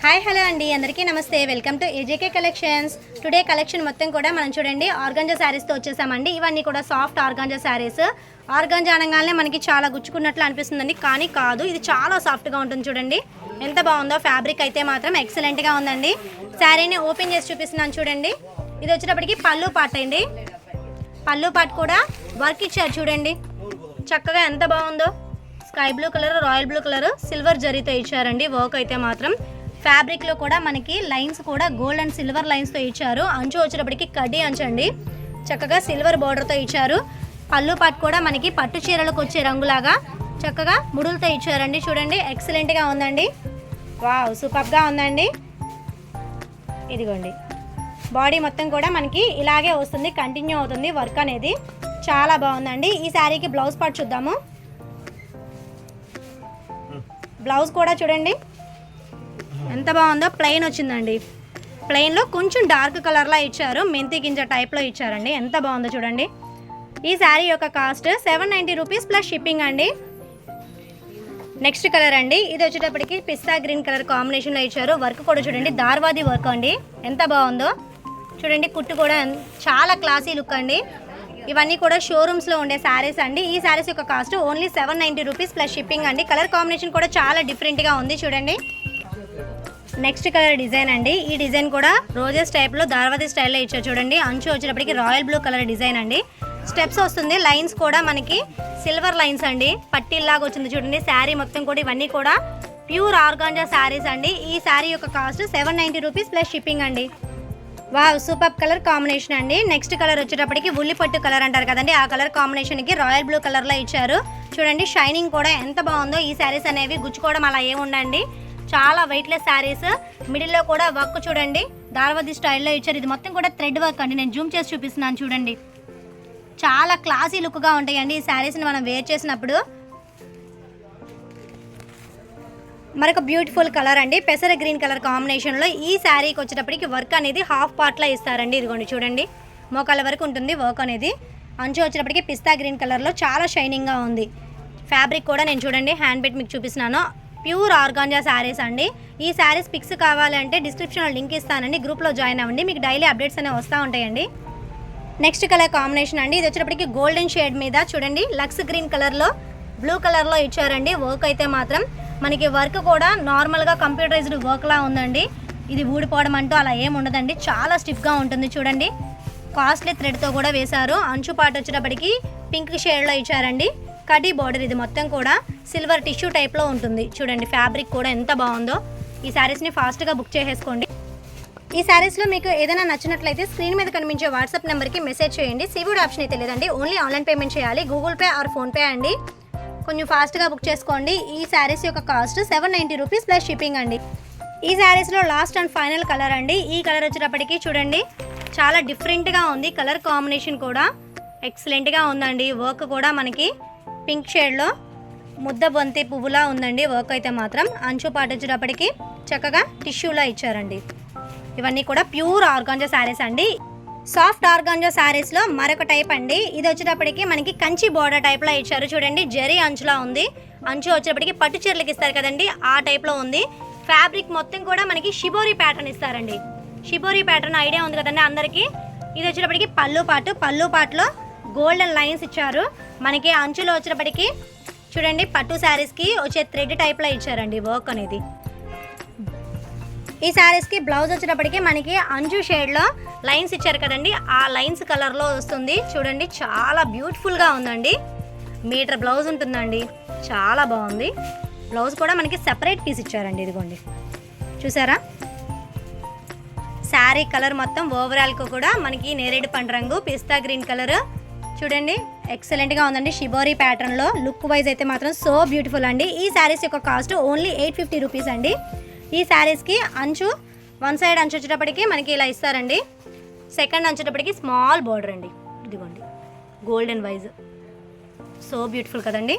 Hi hello అండి, అందరికీ నమస్తే. Welcome to AJK collections. Today collection మొత్తం కూడా మనం చూడండి ఆర్గాంజా శారీస్తో వచ్చేసామండి. ఇవన్నీ కూడా సాఫ్ట్ ఆర్గాంజా శారీస్. ఆర్గాంజా అనగానే మనకి చాలా గుచ్చుకున్నట్లు అనిపిస్తుందండి, కానీ కాదు, ఇది చాలా సాఫ్ట్గా ఉంటుంది. చూడండి ఎంత బాగుందో. ఫ్యాబ్రిక్ అయితే మాత్రం ఎక్సలెంట్గా ఉందండి. శారీని ఓపెన్ చేసి చూపిస్తున్నాను చూడండి. ఇది వచ్చేటప్పటికి పళ్ళు పాట అండి. పళ్ళు పాట కూడా వర్క్ ఇచ్చారు చూడండి, చక్కగా ఎంత బాగుందో. Sky blue colour, royal blue colour, silver జరీతో ఇచ్చారండి. వర్క్ అయితే మాత్రం ఫ్యాబ్రిక్లో కూడా మనకి లైన్స్ కూడా గోల్డ్ అండ్ సిల్వర్ లైన్స్తో ఇచ్చారు. అంచు వచ్చేటప్పటికి కడ్డీ అంచు అండి, చక్కగా సిల్వర్ బార్డర్తో ఇచ్చారు. పళ్ళు పాటు కూడా మనకి పట్టు చీరలకు వచ్చే రంగులాగా చక్కగా ముడులతో ఇచ్చారండి. చూడండి ఎక్సలెంట్గా ఉందండి. వావ్, సూపర్గా ఉందండి. ఇదిగోండి, బాడీ మొత్తం కూడా మనకి ఇలాగే వస్తుంది, కంటిన్యూ అవుతుంది వర్క్ అనేది. చాలా బాగుందండి. ఈ శారీకి బ్లౌజ్ పార్ట్ చూద్దాము. బ్లౌజ్ కూడా చూడండి ఎంత బాగుందో. ప్లెయిన్ వచ్చిందండి. ప్లెయిన్లో కొంచెం డార్క్ కలర్లా ఇచ్చారు, మెంతి గింజ టైప్లో ఇచ్చారండి. ఎంత బాగుందో చూడండి. ఈ శారీ యొక్క కాస్ట్ 790 రూపీస్ ప్లస్ షిప్పింగ్ అండి. నెక్స్ట్ కలర్ అండి, ఇది వచ్చేటప్పటికి పిస్తా గ్రీన్ కలర్ కాంబినేషన్లో ఇచ్చారు. వర్క్ కూడా చూడండి, దార్వాది వర్క్ అండి, ఎంత బాగుందో చూడండి. కుట్టు కూడా చాలా క్లాసీ లుక్ అండి. ఇవన్నీ కూడా షోరూమ్స్లో ఉండే శారీస్ అండి. ఈ శారీస్ యొక్క cost only 790 rupees plus shipping అండి. కలర్ కాంబినేషన్ కూడా చాలా డిఫరెంట్గా ఉంది చూడండి. నెక్స్ట్ కలర్ డిజైన్ అండి. ఈ డిజైన్ కూడా రోజెస్ టైప్లో దార్వాది స్టైల్లో ఇచ్చారు చూడండి. అంచు వచ్చేటప్పటికి రాయల్ బ్లూ కలర్ డిజైన్ అండి. స్టెప్స్ వస్తుంది, లైన్స్ కూడా మనకి సిల్వర్ లైన్స్ అండి, పట్టీల్లాగా వచ్చింది చూడండి. శారీ మొత్తం కూడా ఇవన్నీ కూడా ప్యూర్ ఆర్గాంజా శారీస్ అండి. ఈ శారీ యొక్క కాస్ట్ 790 రూపీస్ ప్లస్ షిప్పింగ్ అండి. వావ్, సూపర్ కలర్ కాంబినేషన్ అండి. నెక్స్ట్ కలర్ వచ్చేటప్పటికి ఉల్లిపట్టు కలర్ అంటారు కదండి, ఆ కలర్ కాంబినేషన్కి రాయల్ బ్లూ కలర్లో ఇచ్చారు చూడండి. షైనింగ్ కూడా ఎంత బాగుందో. ఈ శారీస్ అనేవి గుచ్చుకోవడం అలా ఏముండండి, చాలా వెయిట్లెస్ శారీస్. మిడిల్లో కూడా వర్క్ చూడండి, దార్వాది స్టైల్లో ఇచ్చారు. ఇది మొత్తం కూడా థ్రెడ్ వర్క్ అండి. నేను జూమ్ చేసి చూపిస్తున్నాను చూడండి. చాలా క్లాసీ లుక్గా ఉంటాయండి ఈ శారీస్ని మనం వేర్ చేసినప్పుడు. మరొక బ్యూటిఫుల్ కలర్ అండి, పెసర గ్రీన్ కలర్ కాంబినేషన్లో ఈ శారీకి వచ్చేటప్పటికి వర్క్ అనేది హాఫ్ పార్ట్లో ఇస్తారండి. ఇదిగోండి చూడండి, మోకాళ్ళ వరకు ఉంటుంది వర్క్ అనేది. అంచు వచ్చేటప్పటికి పిస్తా గ్రీన్ కలర్లో చాలా షైనింగ్గా ఉంది. ఫ్యాబ్రిక్ కూడా నేను చూడండి హ్యాండ్ పెట్టి మీకు చూపిస్తున్నాను. ప్యూర్ ఆర్గాంజా శారీస్ అండి. ఈ శారీస్ పిక్స్ కావాలంటే డిస్క్రిప్షన్లో లింక్ ఇస్తానండి, గ్రూప్లో జాయిన్ అవ్వండి, మీకు డైలీ అప్డేట్స్ అనేవి వస్తూ ఉంటాయండి. నెక్స్ట్ కలర్ కాంబినేషన్ అండి, ఇది వచ్చేటప్పటికి గోల్డెన్ షేడ్ మీద చూడండి లక్స్ గ్రీన్ కలర్లో బ్లూ కలర్లో ఇచ్చారండి. వర్క్ అయితే మాత్రం మనకి వర్క్ కూడా నార్మల్గా కంప్యూటరైజ్డ్ వర్క్లా ఉందండి. ఇది ఊడిపోవడం అంటూ అలా ఏమి ఉండదండి, చాలా స్టిఫ్గా ఉంటుంది చూడండి. కాస్ట్లీ థ్రెడ్తో కూడా వేశారు. అంచు పాటు వచ్చేటప్పటికి పింక్ షేడ్లో ఇచ్చారండి. కడీ బార్డర్, ఇది మొత్తం కూడా సిల్వర్ టిష్యూ టైప్లో ఉంటుంది చూడండి. ఫ్యాబ్రిక్ కూడా ఎంత బాగుందో. ఈ శారీస్ని ఫాస్ట్గా బుక్ చేసేసుకోండి. ఈ శారీస్లో మీకు ఏదైనా నచ్చినట్లయితే స్క్రీన్ మీద కనిపించే వాట్సాప్ నెంబర్కి మెసేజ్ చేయండి. సివిడ్ ఆప్షన్ అయితే లేదండి, ఓన్లీ ఆన్లైన్ పేమెంట్ చేయాలి, గూగుల్ పే ఆర్ ఫోన్పే అండి. కొంచెం ఫాస్ట్గా బుక్ చేసుకోండి. ఈ శారీస్ యొక్క కాస్ట్ 790 రూపీస్ ప్లస్ షిప్పింగ్ అండి. ఈ శారీస్లో లాస్ట్ అండ్ ఫైనల్ కలర్ అండి. ఈ కలర్ వచ్చేటప్పటికి చూడండి చాలా డిఫరెంట్గా ఉంది. కలర్ కాంబినేషన్ కూడా ఎక్సలెంట్గా ఉందండి. వర్క్ కూడా మనకి పింక్ షేడ్లో ముద్ద బంతి పువ్వులా ఉందండి వర్క్ అయితే మాత్రం. అంచు పాటు వచ్చేటప్పటికి చక్కగా టిష్యూలా ఇచ్చారండి. ఇవన్నీ కూడా ప్యూర్ ఆర్గాంజా శారీస్ అండి. సాఫ్ట్ ఆర్గాంజా శారీస్లో మరొక టైప్ అండి. ఇది వచ్చేటప్పటికి మనకి కంచి బోర్డర్ టైప్లో ఇచ్చారు చూడండి. జరీ అంచులా ఉంది. అంచు వచ్చేటప్పటికి పట్టు చీరలకు ఇస్తారు కదండి, ఆ టైప్లో ఉంది. ఫ్యాబ్రిక్ మొత్తం కూడా మనకి షిబోరి ప్యాటర్న్ ఇస్తారండి. షిబోరి ప్యాటర్న్ ఐడియా ఉంది కదండి అందరికీ. ఇది వచ్చేటప్పటికి పళ్ళు పాటు, పళ్ళు పాటులో గోల్డెన్ లైన్స్ ఇచ్చారు. మనకి అంచులో వచ్చేటప్పటికి చూడండి పట్టు శారీస్కి వచ్చే థ్రెడ్ టైప్లో ఇచ్చారండి వర్క్ అనేది. ఈ శారీస్కి బ్లౌజ్ వచ్చేటప్పటికి మనకి అంచు షేడ్లో లైన్స్ ఇచ్చారు కదండి, ఆ లైన్స్ కలర్లో వస్తుంది చూడండి. చాలా బ్యూటిఫుల్గా ఉందండి. మీటర్ బ్లౌజ్ ఉంటుందండి, చాలా బాగుంది. బ్లౌజ్ కూడా మనకి సెపరేట్ పీస్ ఇచ్చారండి. ఇదిగోండి చూసారా. శారీ కలర్ మొత్తం ఓవరాల్కు కూడా మనకి నేరేడు పండు రంగు, పిస్తా గ్రీన్ కలర్ చూడండి ఎక్సలెంట్గా ఉందండి. షిబోరి ప్యాటర్న్లో లుక్ వైజ్ అయితే మాత్రం సో బ్యూటిఫుల్ అండి. ఈ శారీస్ యొక్క కాస్ట్ ఓన్లీ 850 రూపీస్ అండి. ఈ శారీస్కి అంచు వన్ సైడ్ అంచు వచ్చేటప్పటికి మనకి ఇలా ఇస్తారండి. సెకండ్ అంచేటప్పటికి స్మాల్ బార్డర్ అండి. ఇదిగోండి గోల్డెన్ వైజ్, సో బ్యూటిఫుల్ కదండి.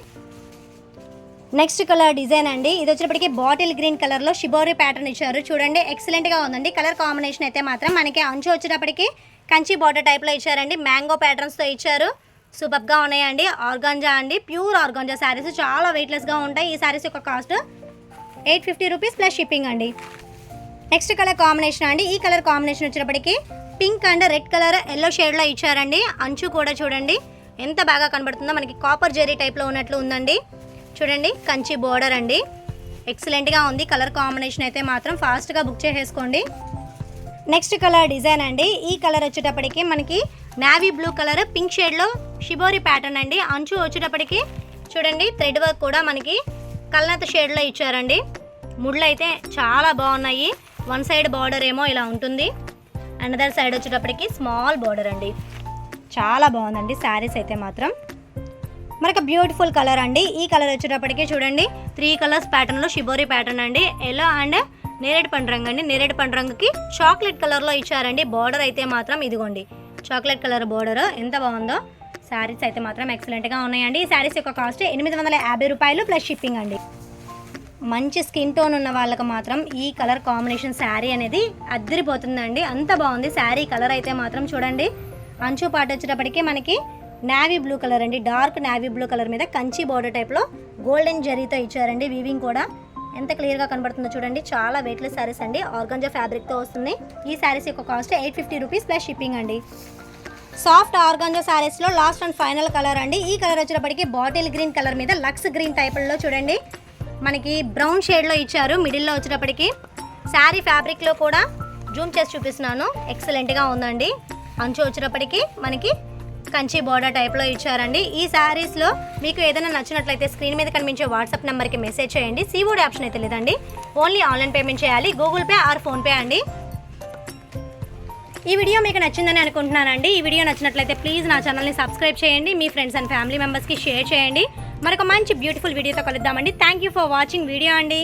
నెక్స్ట్ కలర్ డిజైన్ అండి. ఇది వచ్చేటప్పటికి బాటిల్ గ్రీన్ కలర్లో షిబోరి ప్యాటర్న్ ఇచ్చారు చూడండి. ఎక్సలెంట్గా ఉందండి. కలర్ కాంబినేషన్ అయితే మాత్రం మనకి అంచు వచ్చేటప్పటికి కంచి బార్డర్ టైప్లో ఇచ్చారండి. మ్యాంగో ప్యాటర్న్స్తో ఇచ్చారు. సూపర్గా ఉన్నాయండి. ఆర్గాంజా అండి, ప్యూర్ ఆర్గాంజా శారీస్ చాలా వెయిట్లెస్గా ఉంటాయి. ఈ శారీస్ యొక్క కాస్ట్ 850 రూపీస్ ప్లస్ షిప్పింగ్ అండి. నెక్స్ట్ కలర్ కాంబినేషన్ అండి. ఈ కలర్ కాంబినేషన్ వచ్చేటప్పటికి pink and red colour yellow షేడ్లో ఇచ్చారండి. అంచు కూడా చూడండి ఎంత బాగా కనబడుతుందో, మనకి కాపర్ జెరీ టైప్లో ఉన్నట్లు ఉందండి. చూడండి కంచి బోర్డర్ అండి, ఎక్సలెంట్గా ఉంది. కలర్ కాంబినేషన్ అయితే మాత్రం ఫాస్ట్గా బుక్ చేసేసుకోండి. నెక్స్ట్ కలర్ డిజైన్ అండి. ఈ కలర్ వచ్చేటప్పటికి మనకి నావీ బ్లూ కలర్ పింక్ షేడ్లో షిబోరి ప్యాటర్న్ అండి. అంచు వచ్చేటప్పటికి చూడండి థ్రెడ్ వర్క్ కూడా మనకి కల్నత షేడ్లో ఇచ్చారండి. ముళ్ళు అయితే చాలా బాగున్నాయి. వన్ సైడ్ బార్డర్ ఏమో ఇలా ఉంటుంది, అనదర్ సైడ్ వచ్చేటప్పటికి స్మాల్ బార్డర్ అండి. చాలా బాగుందండి శారీస్ అయితే మాత్రం. మనకు బ్యూటిఫుల్ కలర్ అండి. ఈ కలర్ వచ్చేటప్పటికి చూడండి 3 కలర్స్ ప్యాటర్న్లో షిబోరి ప్యాటర్న్ అండి. ఎల్లో అండ్ నేరేడు పండు రంగు అండి. నేరేడు పండు రంగుకి చాక్లెట్ కలర్లో ఇచ్చారండి. బార్డర్ అయితే మాత్రం ఇదిగోండి చాక్లెట్ కలర్ బార్డర్ ఎంత బాగుందో. శారీస్ అయితే మాత్రం ఎక్సలెంట్గా ఉన్నాయండి. ఈ శారీస్ యొక్క కాస్ట్ 850 రూపాయలు ప్లస్ షిప్పింగ్ అండి. మంచి స్కిన్ టోన్ ఉన్న వాళ్ళకి మాత్రం ఈ కలర్ కాంబినేషన్ శారీ అనేది అద్దరిపోతుందండి. అంత బాగుంది శారీ కలర్ అయితే మాత్రం. చూడండి అంచు పాటు వచ్చేటప్పటికి మనకి నావీ బ్లూ కలర్ అండి. డార్క్ నావీ బ్లూ కలర్ మీద కంచి బోర్డర్ టైప్లో గోల్డెన్ జరీతో ఇచ్చారండి. వీవింగ్ కూడా ఎంత క్లియర్గా కనబడుతుందో చూడండి. చాలా వెయిట్లెస్ శారీస్ అండి. ఆర్గంజా ఫ్యాబ్రిక్తో వస్తుంది. ఈ శారీస్ యొక్క కాస్ట్ 850 రూపీస్ ప్లస్ షిప్పింగ్ అండి. సాఫ్ట్ ఆర్గాంజా శారీస్లో లాస్ట్ అండ్ ఫైనల్ కలర్ అండి. ఈ కలర్ వచ్చేటప్పటికి బాటిల్ గ్రీన్ కలర్ మీద లక్స్ గ్రీన్ టైప్లో చూడండి మనకి బ్రౌన్ షేడ్లో ఇచ్చారు. మిడిల్లో వచ్చేటప్పటికి శారీ ఫ్యాబ్రిక్లో కూడా జూమ్ చేసి చూపిస్తున్నాను, ఎక్సలెంట్గా ఉందండి. అంచు వచ్చేటప్పటికి మనకి కంచి బోర్డర్ టైప్లో ఇచ్చారండి. ఈ శారీస్లో మీకు ఏదైనా నచ్చినట్లయితే స్క్రీన్ మీద కనిపించే వాట్సాప్ నెంబర్కి మెసేజ్ చేయండి. సీఓడి ఆప్షన్ అయితే లేదండి, ఓన్లీ ఆన్లైన్ పేమెంట్ చేయాలి. గూగుల్ పే ఆర్ ఫోన్పే అండి. ఈ వీడియో మీకు నచ్చిందని అనుకుంటున్నానండి. ఈ వీడియో నచ్చినట్లయితే ప్లీజ్ నా ఛానల్ని సబ్స్క్రైబ్ చేయండి. మీ ఫ్రెండ్స్ అండ్ ఫ్యామిలీ మెంబర్స్కి షేర్ చేయండి. మరొక మంచి బ్యూటిఫుల్ వీడియోతో కలుద్దామండి. Thank you for watching video అండి.